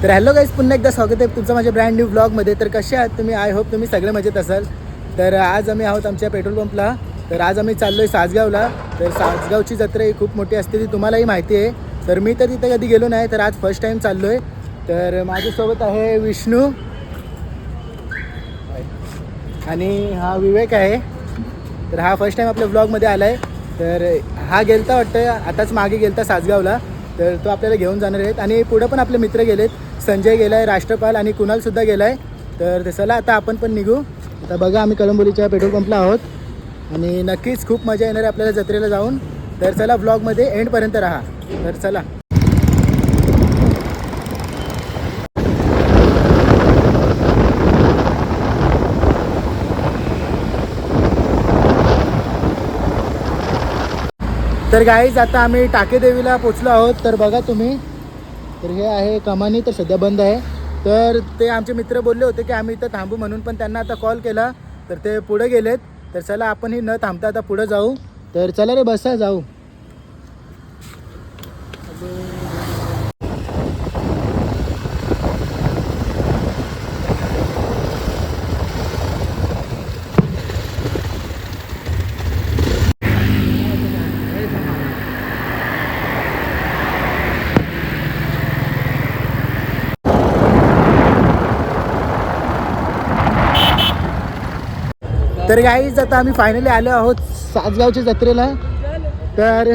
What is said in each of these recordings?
तर hello guys, पुन्हा एकदा स्वागत आहे तुमचं माझ्या ब्रँड न्यू व्लॉगमध्ये. तर कसे आहात तुम्ही? आय होप तुम्ही सगळे मजेत असाल. तर आज आम्ही आहोत आमच्या पेट्रोल पंपला. तर आज आम्ही चाललो आहे सासगावला. तर सासगावची जत्रा ही खूप मोठी असते, ती तुम्हालाही माहिती आहे. तर मी तर तिथे कधी गेलो नाही, तर आज फर्स्ट टाईम चाललो आहे. तर माझ्यासोबत आहे विष्णू आणि हा विवेक आहे. तर हा फर्स्ट टाईम आपल्या व्लॉगमध्ये आला आहे. तर हा गेलता वाटतं, आताच मागे गेलता सासगावला. तर तो आपल्याला घेऊन जाणार आहेत. आणि पुढं पण आपले मित्र गेलेत. संजय गेला आहे, राष्ट्रपाल आणि कुणालसुद्धा गेला आहे. तर चला आता आपण पण निघू. आता बघा, आम्ही कळंबोलीच्या पेट्रोल पंपला आहोत आणि नक्कीच खूप मजा येणार आहे आपल्याला जत्रेला जाऊन. तर चला व्लॉगमध्ये एंडपर्यंत राहा. तर चला. तर गाईज, आता आम्ही टाकेदेवीला पोचलो आहोत. तर बघा तुम्ही, तर हे आहे कमानी. तर सध्या बंद आहे. तर ते आमचे मित्र बोलले होते की आम्ही इथं थांबू म्हणून, पण त्यांना आता कॉल केला तर ते पुढे गेलेत. तर चला आपणही न थांबता आता पुढे जाऊ. तर चला रे, बसा जाऊ. तर गाईज, आता आम्ही फायनली आलो आहोत सासगावच्या जत्रेला. तर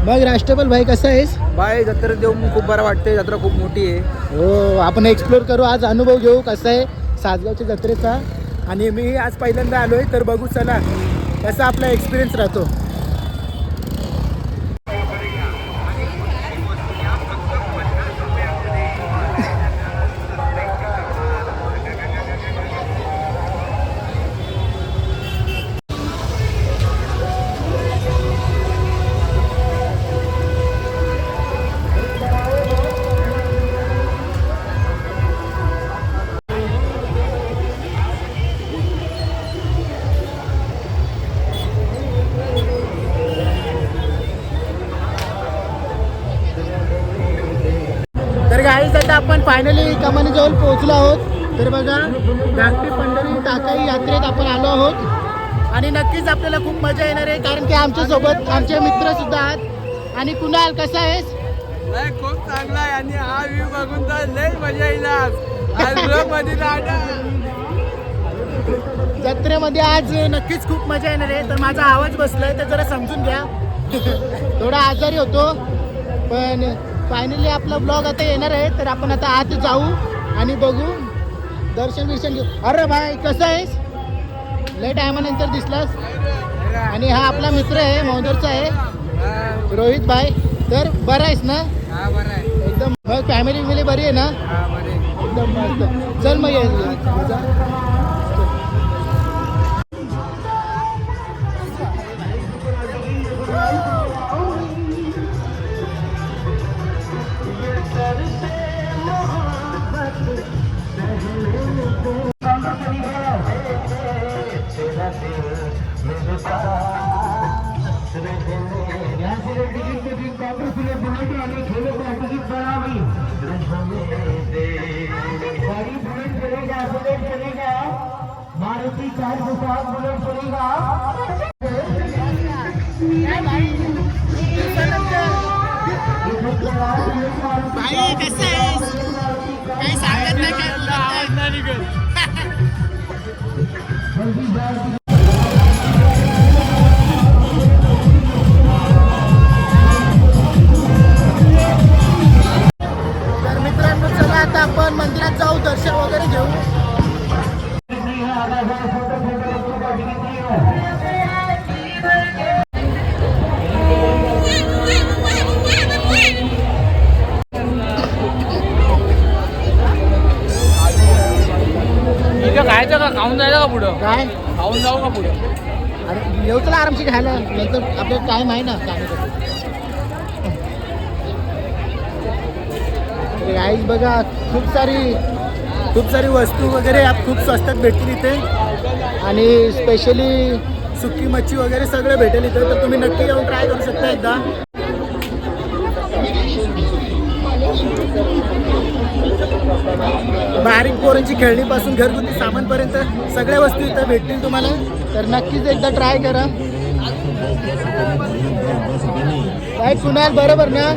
मग राष्ट्रपाल भाई, कसा आहेस? बाय, जत्रेत येऊन खूप बरं वाटते. जत्रा खूप मोठी आहे. हो, आपण एक्सप्लोर करू आज, अनुभव घेऊ कसा आहे सासगावच्या जत्रेचा. आणि मी आज पहिल्यांदा आलो आहे, तर बघू चला कसा आपला एक्सपिरियन्स राहतो. तर गाईज, आता आपण फायनली कमानी जवळ पोहोचलो आहोत. तर बघा, धाकटी पंढरी टाकाई यात्रेत आपण आलो आहोत आणि नक्कीच आपल्याला खूप मजा येणार आहे, कारण की आमच्यासोबत आमचे मित्र सुद्धा आहेत. आणि कुणाल, कसा आहेस? खूप चांगला आहे आणि हा व्ह्यू बघून तर लय मजा येईल. आज ब्लॉगमध्ये जत्रेमध्ये आज नक्कीच खूप मजा येणार आहे. तर माझा आवाज बसलाय, तर जरा समजून घ्या. थोडा आजारी होतो, पण फायनली आपला ब्लॉग आता येणार आहे. तर आपण आता आत जाऊ आणि बघू, दर्शन बिर्शन घेऊ. अरे भाई, कसा आहेस? लय टायमानंतर दिसलास. आणि हा आपला मित्र आहे, मौदरचा आहे, रोहित भाई. तर बरं आहेस ना? हा, बरं आहे एकदम. मग फॅमिली विमिली बरी आहे ना? हा, बरं आहे. एकदम मस्त. चल मग ये. मारुति 407 बुलेट चलेगा। भाई, कसं आहेस? काही सांगत नाही, काय बोलत नाही. तर मित्रांनो, चला आता आपण मंदिरात जाऊ, दर्शन वगैरे घेऊ. खायचं का? खाऊन जायचं का पुढं? काय खाऊन जाऊ का पुढं? अरे येऊ, चला आरामशी खायला, नंतर आपल्याला टाईम आहे ना कामासाठी. गाईज बघा, खूप सारी वस्तू वगैरे खूप स्वस्तात भेटतील इथे. आणि स्पेशली सुकी मच्छी वगैरे सगळं भेटेल इथे. तर तुम्ही नक्की येऊन ट्राय करू शकता एकदा. बारीक पोरांची खेळणीपासून घरगुती सामानपर्यंत सगळ्या वस्तू इथं भेटतील तुम्हाला. तर नक्कीच एकदा ट्राय करा. काय कुणाल बरोबर ना?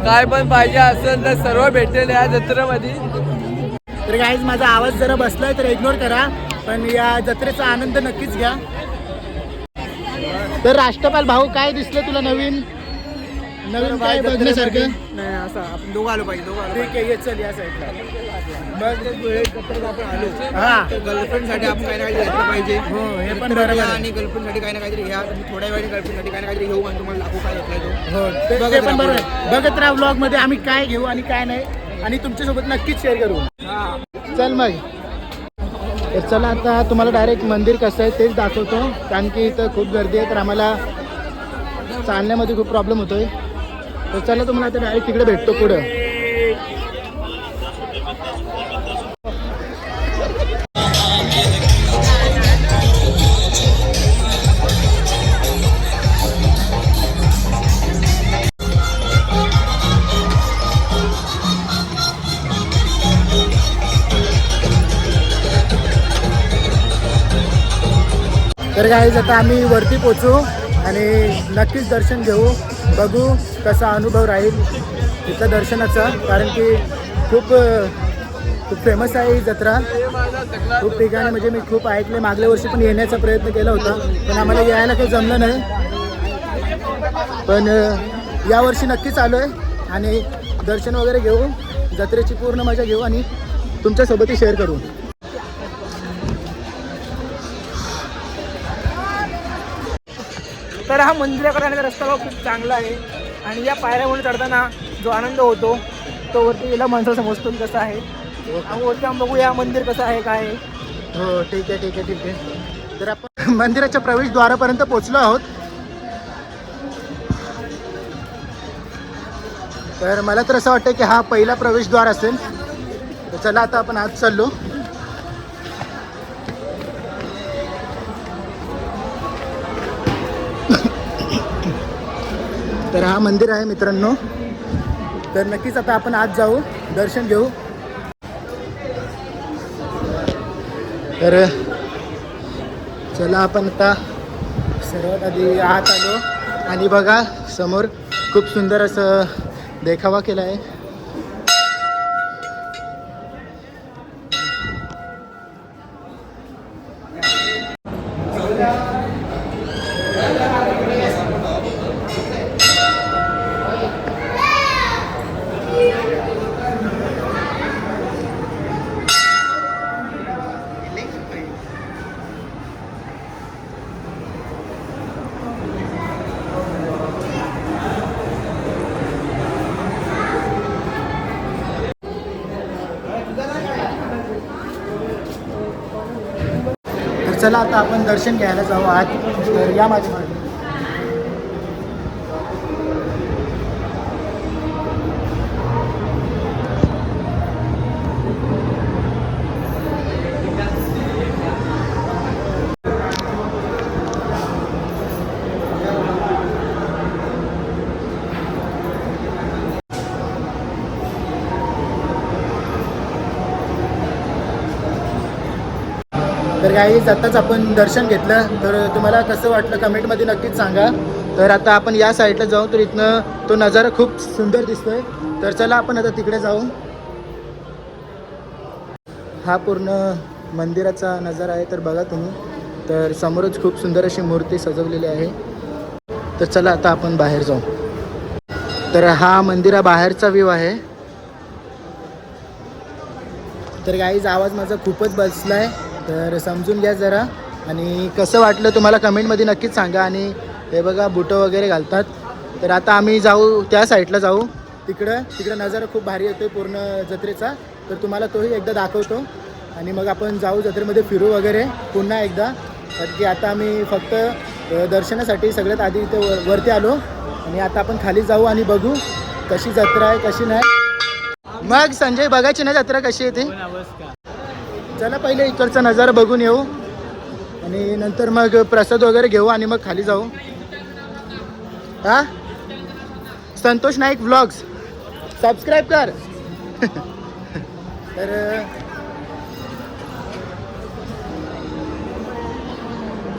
काय पण पाहिजे असेल तर सर्व भेटेल या जत्रेमध्ये. तर गाईज माझा आवाज जरा बसलाय तर इग्नोर करा, पण या जत्रेचा आनंद नक्कीच घ्या. तर राष्ट्रपाल भाऊ काय दिसलं तुला नवीन काय बघण्यासारखं? नाही असं आपण दोघं आलो पाहिजे, दोघं आलो ठीक आहे, ये चल या साईडला. आपण आलो हा गर्लफ्रेंडसाठी आपण काही ना काहीतरी घेतलं पाहिजे. हो, हे पण बरोबर आहे. आणि गर्लफ्रेंडसाठी काही ना काहीतरी घ्या. तुम्ही थोड्या वेळाने गर्लफ्रेंडसाठी काही ना काहीतरी घेऊ आणि तुम्हाला दाखवू काय घेतलाय तो. हो ते पण बरोबर आहे. बघत राहा व्लॉग मध्ये आम्ही काय घेऊ आणि काय नाही, आणि तुमच्यासोबत नक्कीच शेअर करू. चल मग. तर चला आता तुम्हाला डायरेक्ट मंदिर कसं आहे तेच दाखवतो, कारण की इथं खूप गर्दी आहे तर आम्हाला चालण्यामध्ये खूप प्रॉब्लेम होतोय. तर चला तुम्हाला आता डायरेक्ट तिकडे भेटतो पुढं. तर गाईज आता आम्ही वरती पोचू आणि नक्कीच दर्शन घेऊ, बघू कसा अनुभव राहील इथं दर्शनाचा, कारण की खूप फेमस आहे ही जत्रा. खूप ठिकाणी म्हणजे मी खूप ऐकले, मागल्या वर्षी पण येण्याचा प्रयत्न केला होता पण आम्हाला यायला काही जमलं नाही. पण यावर्षी नक्कीच आलो आहे आणि दर्शन वगैरे घेऊ, जत्रेची पूर्ण मजा घेऊ आणि तुमच्यासोबतही शेअर करू. तर हा मंदिराकडे जाण्याचा रस्ता खूप चांगला आहे आणि या पायऱ्यावरून चढताना जो आनंद होतो तो वरती गेला माणसाला समजतो कसा आहे. आणि वरती आपण बघूया मंदिर कसं आहे काय आहे. हो ठीक आहे ठीक आहे ठीक आहे. तर आपण मंदिराच्या प्रवेशद्वारापर्यंत पोहोचलो आहोत. तर मला तर असं वाटतं की हा पहिला प्रवेशद्वार असेल. तर चला आता आपण आज चाललो. तर हा मंदिर आहे मित्रांनो. तर नक्कीच आता आपण आज जाऊ, दर्शन घेऊ. तर चला आपण आता सर्वात आधी आत आलो आणि बघा समोर खूप सुंदर असं देखावा केला आहे. तर चला आता आपण दर्शन घ्यायला जाऊ आत. तर या माझ्या मागे. तर गाईज आत्ताच आपण दर्शन घेतलं, तर तुम्हाला कसं वाटलं कमेंटमध्ये नक्कीच सांगा. तर आता आपण या साईडला जाऊ, तर इथनं तो नजारा खूप सुंदर दिसतोय. तर चला आपण आता तिकडे जाऊ. हा पूर्ण मंदिराचा नजारा आहे, तर बघा तुम्ही. तर समोरच खूप सुंदर अशी मूर्ती सजवलेली आहे. तर चला आता आपण बाहेर जाऊ. तर हा मंदिराबाहेरचा व्ह्यू आहे. तर गाईज आवाज माझा खूपच बसला आहे, तर समजून घ्या जरा. आणि कसं वाटलं तुम्हाला कमेंटमध्ये नक्कीच सांगा. आणि हे बघा बुटं वगैरे घालतात. तर आता आम्ही जाऊ त्या साईडला जाऊ. तिकडं नजारा खूप भारी येतो पूर्ण जत्रेचा, तर तुम्हाला तोही एकदा दाखवतो. आणि मग आपण जाऊ जत्रेमध्ये फिरू वगैरे पुन्हा एकदा. कारण की आता आम्ही फक्त दर्शनासाठी सगळ्यात आधी इथे वरती आलो आणि आता आपण खाली जाऊ आणि बघू कशी जत्रा आहे कशी नाही. मग संजय बघायची ना जत्रा कशी येते. चला पहिले इकडचा नजारा बघून येऊ आणि नंतर मग प्रसाद वगैरे घेऊ आणि मग खाली जाऊ. हा संतोष नाईक व्लॉग्स. सबस्क्राईब कर.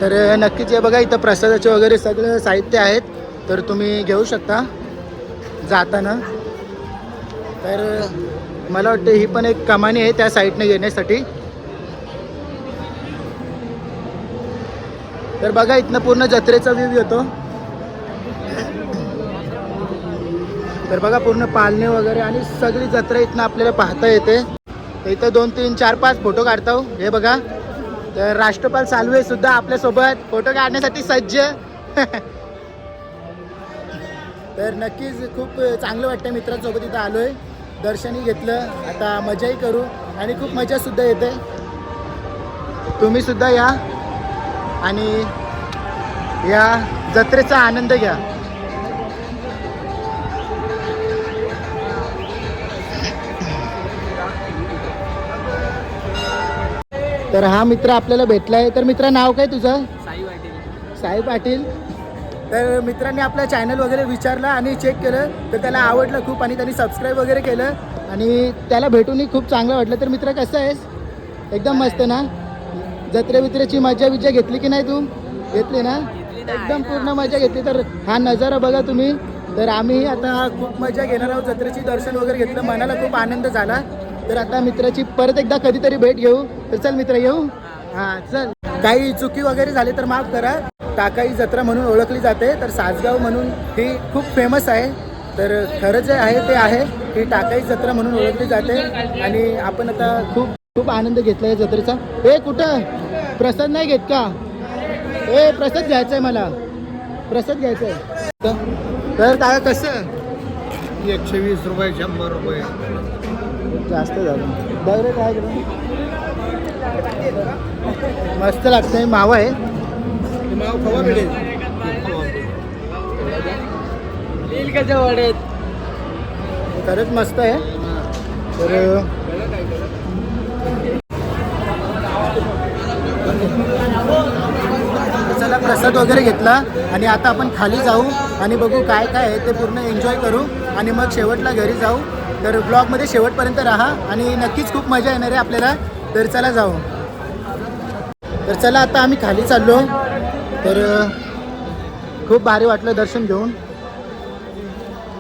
तर नक्कीच हे बघा इथं प्रसादाचे वगैरे सगळं साहित्य आहेत, तर तुम्ही घेऊ शकता जाताना. तर मला वाटतं ही पण एक कमानी आहे त्या साईडने येण्यासाठी. तर बघा इथनं पूर्ण जत्रेचा व्ह्यू येतो. तर बघा पूर्ण पालणे वगैरे आणि सगळी जत्रा इथनं आपल्याला पाहता येते. तर इथं 2, 3, 4, 5 फोटो काढतो. हे बघा तर राष्ट्रपाल सालवे सुद्धा आपल्यासोबत फोटो काढण्यासाठी सज्ज. तर नक्कीच खूप चांगलं वाटतं मित्रांसोबत इथं आलोय, दर्शनही घेतलं, आता मजाही करू आणि खूप मजा सुद्धा येते. तुम्ही सुद्धा या आणि या जत्रेचा आनंद घ्या. तर हा मित्र आपल्याला भेटलाय. तर मित्रा नाव काय तुझं? साई पाटील. तर मित्रांनी आपलं चॅनल वगैरे विचारलं आणि चेक केलं, तर त्याला आवडलं खूप आणि त्यांनी सबस्क्राईब वगैरे केलं आणि त्याला भेटूनही खूप चांगलं वाटलं. तर मित्र कसं आहेस? एकदम मस्त ना? जत्रे बित्रेची मजा विजा घेतली की नाही तू? घेतली ना? एकदम पूर्ण मजा घेतली. तर हा नजारा बघा तुम्ही. तर आम्ही आता खूप मजा घेणार आहोत. जत्रेची दर्शन वगैरे घेतलं, मनाला खूप आनंद झाला. तर आता मित्राची परत एकदा कधीतरी भेट घेऊ. तर चल मित्र येऊ. हां चल. काही चुकी वगैरे झाली तर माफ करा. टाकाई जत्रा म्हणून ओळखली जाते. तर सासगाव म्हणून ही खूप फेमस आहे. तर खरं जे आहे ते आहे ही टाकाई जत्रा म्हणून ओळखली जाते आणि आपण आता खूप खूप आनंद घेतला आहे जत्रेचा. ए कुठं प्रसाद नाही घेत का? ए प्रसाद घ्यायचा आहे मला, प्रसाद घ्यायचा आहे. तर काय कसं? 120 रुपये 100 रुपये जास्त झालं बघ रे. काय करू मस्त लागतंय. मावा आहे. माव खवा मिळेल खरंच मस्त आहे. तर चला प्रसाद वगैरे घेतला आणि आता आपण खाली जाऊ आणि बघू काय काय आहे ते पूर्ण एन्जॉय करू आणि मग शेवटला घरी जाऊ. तर ब्लॉगमध्ये शेवटपर्यंत राहा आणि नक्कीच खूप मजा येणार आहे आपल्याला. तर चला जाऊ. तर चला आता आम्ही खाली चाललो. तर खूप भारी वाटलं दर्शन घेऊन.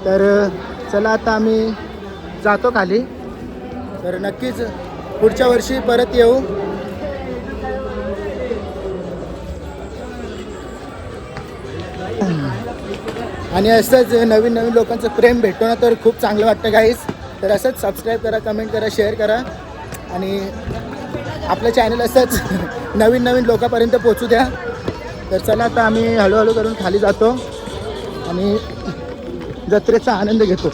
तर चला आता आम्ही जातो खाली. तर नक्कीच पुढच्या वर्षी परत येऊ. आणि असंच नवीन नवीन लोकांचं प्रेम भेटतो ना तर खूप चांगलं वाटतं गाईस. तर असंच सबस्क्राईब करा, कमेंट करा, शेअर करा आणि आपलं चॅनल असंच नवीन नवीन लोकांपर्यंत पोचू द्या. तर चला आता आम्ही हळूहळू करून खाली जातो आणि जत्रेचा आनंद घेतो.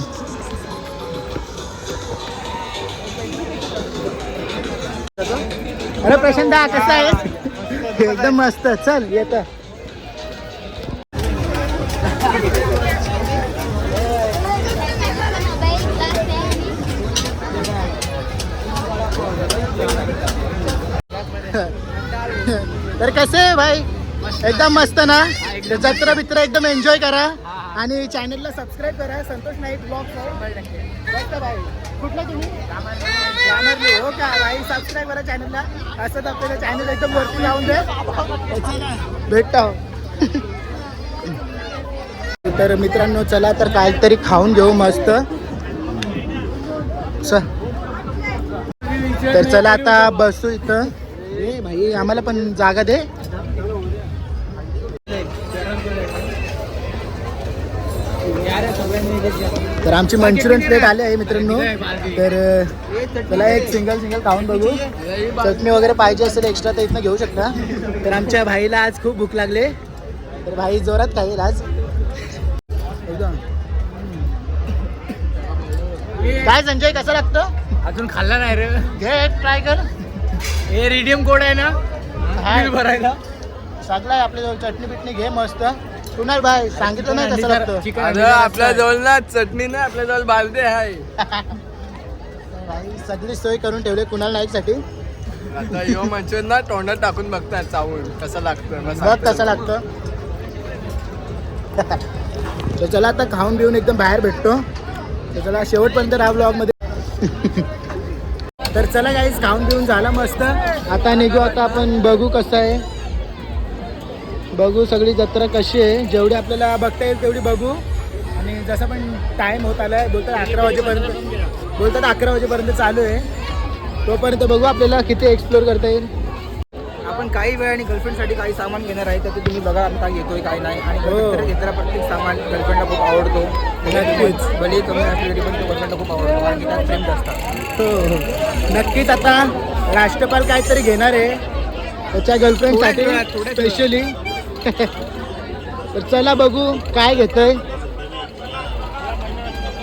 अरे प्रशांत दा कसा आहे? एकदम मस्त. चल येतं. तर कसे आहे भाई? एकदम मस्त ना? जत्रा बित्रा एकदम एन्जॉय करा आणि चॅनलला सबस्क्राईब करा. संतोष नाईक ब्लॉग मस्त भाई. कुठला तुम्ही? रामरली. हो का भाई? सबस्क्राईब करा चॅनलला. असंच आपल्याला चॅनल एकदम वरती लावून दे. भेटतो. तर मित्रांनो चला तर काहीतरी खाऊन घेऊ मस्त. तर चला आता बसू इथं. ए भाई आम्हाला पण जागा दे. तर आमची मंचुरियन प्लेट आली आहे मित्रांनो. तर त्याला एक सिंगल खाऊन बघू. चटणी वगैरे पाहिजे असेल एक्स्ट्रा तर इथनं घेऊ शकता. तर आमच्या भाईला आज खूप भूक लागले. तर भाई जोरात खाईल आज. काय संजय कसं लागतं? अजून खाल्ला नाही रे. घे ट्राय कर. हे रिडीम कोड आहे ना बिल भरायला. सगळं आहे आपल्याजवळ. चटणी बिटणी घे मस्त. कुणाल भाई सांगितलं नाही कसं लागतं? आपल्या जवळ ना चटणी ना आपल्या जवळ बालदे आहे. भाई सगळी सोय करून ठेवले कुणाल नाईकसाठी. आता यो मंचुरियन ना तोंडात टाकून बघतात चावून कसं लागतं. बघ कसं लागतं. तर चला आता खाऊन बिऊन एकदम बाहेर भेटतो. तर चला शेवटपर्यंत राहा ब्लॉगमध्ये. तर चला गाईज, खाऊन पिऊन झाला मस्त. आता निघू. आता आपण बघू कसं आहे, बघू सगळी जत्रा कशी आहे. जेवढी आपल्याला बघता येईल तेवढी बघू. आणि जसं पण टाईम होत आला आहे, बोलतात 11 वाजेपर्यंत चालू आहे. तोपर्यंत बघू आपल्याला किती एक्सप्लोर करता येईल. आपण काही वेळाने गर्लफ्रेंडसाठी काही सामान घेणार आहे, तर ते तुम्ही बघा आम्ही काय घेतोय काय नाही. आणि गर्लफ्रेंड घेतलेला प्रत्येक सामान गर्लफ्रेंडला खूप आवडतो. नक्कीच. भले कमी असली तरी पण तो गर्लफ्रेंडला खूप आवडतो, कारण की त्यात फ्रेंड्स असतात. हो नक्कीच. आता राष्ट्रपाल काहीतरी घेणार आहे त्याच्या गर्लफ्रेंडसाठी थोड्या स्पेशली. तर चला बघू काय घेतोय.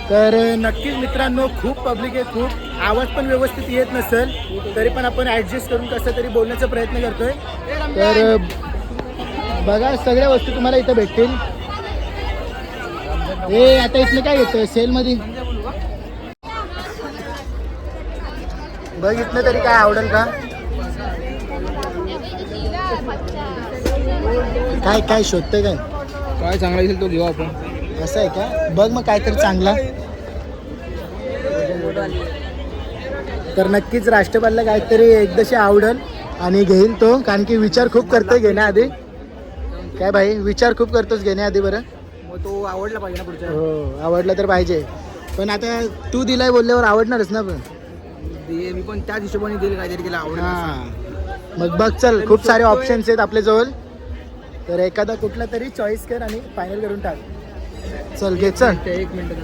तर नक्कीच मित्रांनो, खूप पब्लिक आहे, खूप आवाज पण व्यवस्थित येत नसेल तरी पण आपण ॲडजस्ट करून कसं तरी बोलण्याचा प्रयत्न करतोय. तर बघा सगळ्या वस्तू तुम्हाला इथं भेटतील. हे आता इथलं काय घेतोय सेलमध्ये, बघ इथलं तरी काय आवडेल का. काय काय शोधतोय काय, काय चांगला असेल तो घेऊ आपण. असं आहे का. बघ मग काहीतरी चांगला. तर नक्कीच राष्ट्रपालला काहीतरी एकदाशी आवडेल आणि घेईल तो, कारण की विचार खूप करतोय घेण्याआधी. काय भाई, विचार खूप करतोस घेण्याआधी. बरं मग तो आवडला पाहिजे ना पुढच्या. हो आवडला तर पाहिजे, पण आता तू दिलाय बोलल्यावर आवडणारच ना. पण मी पण त्याच हिशोबाने दिले काहीतरी तिला आवडला. हां मग बघ चल, खूप सारे ऑप्शन्स आहेत आपल्याजवळ. तर एखादा कुठला तरी चॉईस कर आणि फायनल करून टाक. चल घे चल. 1 मिनिट.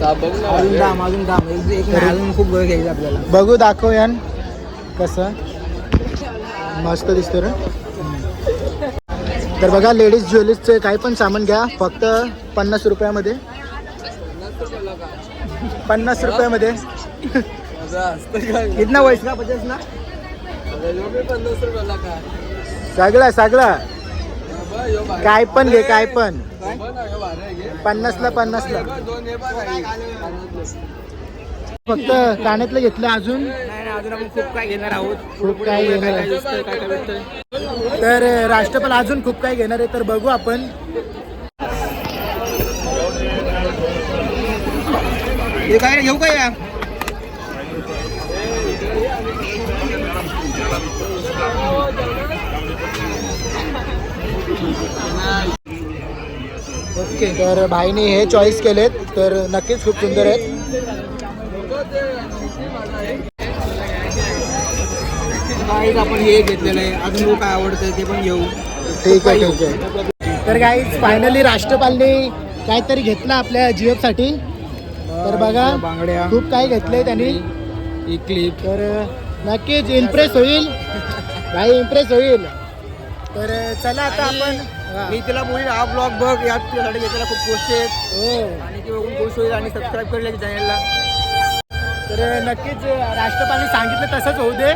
अजून दाम एक नाही, अजून खूप वेळ घ्यायचं आपल्याला. बघू दाखव यान कसं मस्त दिसतो रे. तर बघा लेडीज ज्वेलरीजचे काही पण सामान घ्या, फक्त 50 रुपयामध्ये. 50 रुपयामध्ये. कितना वैस का 50 ना. सगळा सगळा काय पण घे, काय पण 50ला 50ला. फक्त कानातलं घेतलं. अजून नाही अजून आपण खूप काय घेणार आहोत. खूप काय घेणार आहे. काय भेटतंय. तर राष्ट्रपाल अजून खूप काय घेणार आहे, तर बघू आपण. हे काय घेऊ काय या. ओके. तर भाईने हे चॉईस केलेत, तर नक्कीच खूप सुंदर आहेत. गाईज आपण हे घेतलेलं आहे, अजून जो काय आवडतं ते पण घेऊ. ठीक आहे ठीक आहे. तर गाईज फायनली राष्ट्रपालने काहीतरी घेतलं आपल्या जीएफसाठी. तर बघा बांगड्या, खूप काय घेतलंय त्यांनी. ही क्लिप. तर नक्कीच इम्प्रेस होईल भाई, इम्प्रेस होईल. तर चला आता आपण. मी तिला बोलील हा ब्लॉग बघ, यात तुझ्यासाठी घेतलेल्या खूप गोष्टी आहेत हो. आणि ती बघून खुश होईल आणि सबस्क्राईब करेल चॅनलला. तर नक्कीच राष्ट्रपालने सांगितलं तसंच होऊ दे.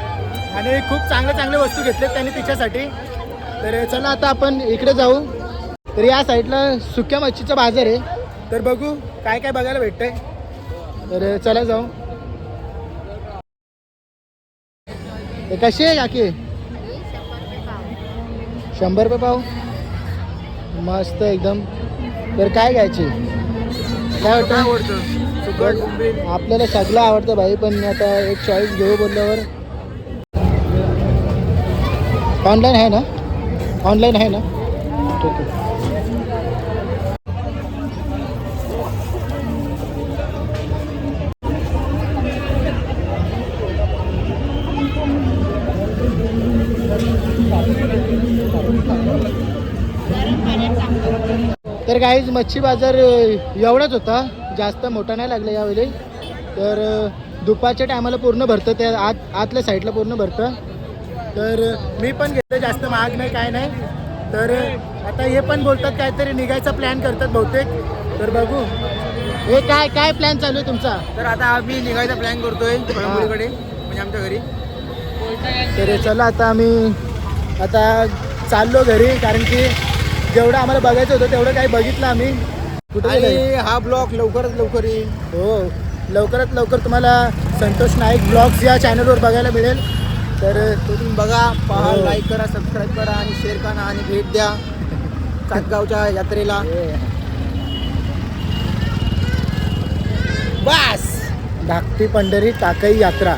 आणि खूप चांगल्या वस्तू घेतल्यात त्यांनी तिच्यासाठी. तर चला आता आपण इकडे जाऊ. तर या साईडला सुक्या मच्छीचा बाजार आहे, तर बघू काय काय बघायला भेटतंय. तर चला जाऊ. ते कशी आहे काकी. 100 रुपये पाव. मस्त एकदम. तर काय घ्यायची, काय वाटतं. आवडतं आपल्याला सगळं आवडतं भाई, पण आता एक चॉईस घेऊ बोलल्यावर. ऑनलाईन आहे ना, ऑनलाईन आहे ना. ठीक आहे. तर गाईज मच्छी बाजार एवढाच होता, जास्त मोठा नाही लागला यावेळी. तर दुपारच्या टायमाला पूर्ण भरतं, त्या आतल्या साईडला पूर्ण भरतं. तर मी पण घेतो, जास्त महाग नाही काय नाही. तर आता हे पण बोलतात काहीतरी निघायचा प्लॅन करतात बहुतेक. तर बघू हे काय काय प्लॅन चालू आहे तुमचा. तर आता आम्ही निघायचा प्लॅन करतोय कळंबोलीकडे, म्हणजे आमच्या घरी. तर चला आता आम्ही आता चाललो घरी, कारण की जेवढं आम्हाला बघायचं होतं तेवढं काही बघितलं आम्ही. कुठे आणि हा ब्लॉग लवकरात लवकर येईल. हो लवकरात लवकर तुम्हाला संतोष नाईक ब्लॉग्स या चॅनलवर बघायला मिळेल. तर तुम्ही बघा, पहा, हो. लाईक करा, सबस्क्राईब करा आणि शेअर करा आणि भेट द्या. सातगावच्या यात्रेला. बस धाकटी पंढरी टाकई यात्रा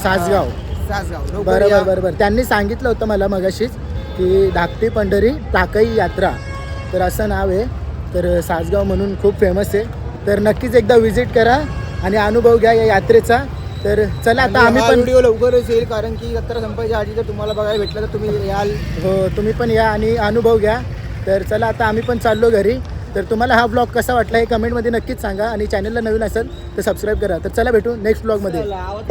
सासगाव. सासगाव लवकर बरोबर या. बरोबर त्यांनी सांगितलं होतं मला मगाशीच की धाकटी पंढरी टाकई यात्रा, तर असं नाव आहे. तर सासगाव म्हणून खूप फेमस आहे. तर नक्कीच एकदा व्हिजिट करा आणि अनुभव घ्या या यात्रेचा. तर चला आता आणि आम्ही हा पण व्हिडिओ लवकरच येईल, कारण की यात्रा संपायच्या आधी जर तुम्हाला बघायला भेटलं तर तुम्ही याल. हो तुम्ही पण या आणि अनुभव घ्या. तर चला आता आम्ही पण चाललो घरी. तर तुम्हाला हा ब्लॉग कसा वाटला हे कमेंटमध्ये नक्कीच सांगा आणि चॅनलला नवीन असेल तर सबस्क्राईब करा. तर चला भेटू नेक्स्ट ब्लॉगमध्ये. चला, आवाज